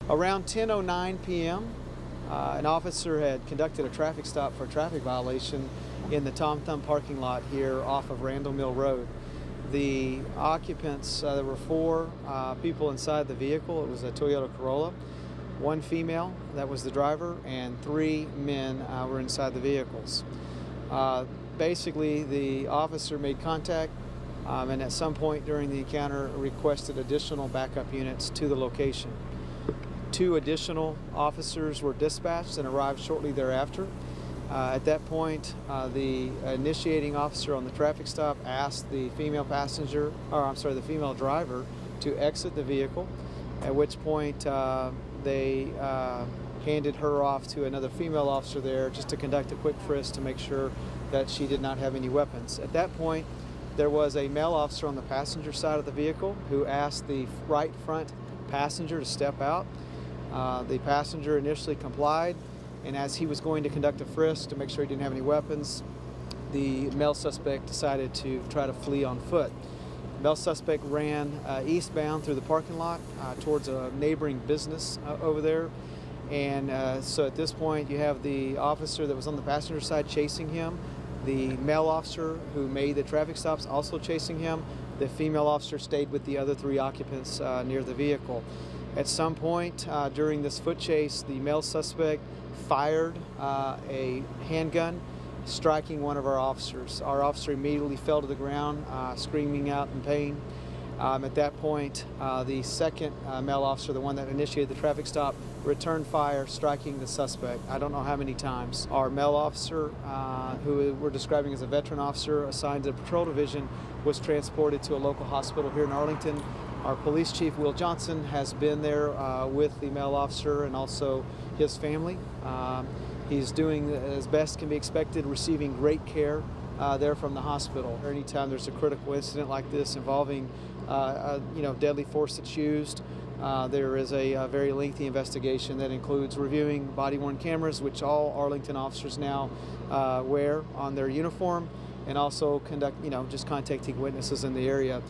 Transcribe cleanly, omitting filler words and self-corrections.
Around 10:09 p.m., an officer had conducted a traffic stop for a traffic violation in the Tom Thumb parking lot here off of Randol Mill Road. The occupants, there were four people inside the vehicle. It was a Toyota Corolla. One female, that was the driver, and three men were inside the vehicles. Basically, the officer made contact and at some point during the encounter requested additional backup units to the location. Two additional officers were dispatched and arrived shortly thereafter. At that point, the initiating officer on the traffic stop asked the female the female driver to exit the vehicle, at which point they handed her off to another female officer there just to conduct a quick frisk to make sure that she did not have any weapons. At that point, there was a male officer on the passenger side of the vehicle who asked the right front passenger to step out. The passenger initially complied, and as he was going to conduct a frisk to make sure he didn't have any weapons, the male suspect decided to try to flee on foot. The male suspect ran eastbound through the parking lot towards a neighboring business over there, and so at this point you have the officer that was on the passenger side chasing him, the male officer who made the traffic stops also chasing him. The female officer stayed with the other three occupants near the vehicle. At some point during this foot chase, the male suspect fired a handgun, striking one of our officers. Our officer immediately fell to the ground, screaming out in pain. At that point, the second male officer, the one that initiated the traffic stop, returned fire, striking the suspect. I don't know how many times. Our male officer, who we're describing as a veteran officer assigned to the patrol division, was transported to a local hospital here in Arlington. Our police chief, Will Johnson, has been there with the male officer and also his family. He's doing as best can be expected, receiving great care there from the hospital. Anytime there's a critical incident like this involving deadly force that's used, there is a very lengthy investigation that includes reviewing body-worn cameras, which all Arlington officers now wear on their uniform, and also conduct, just contacting witnesses in the area.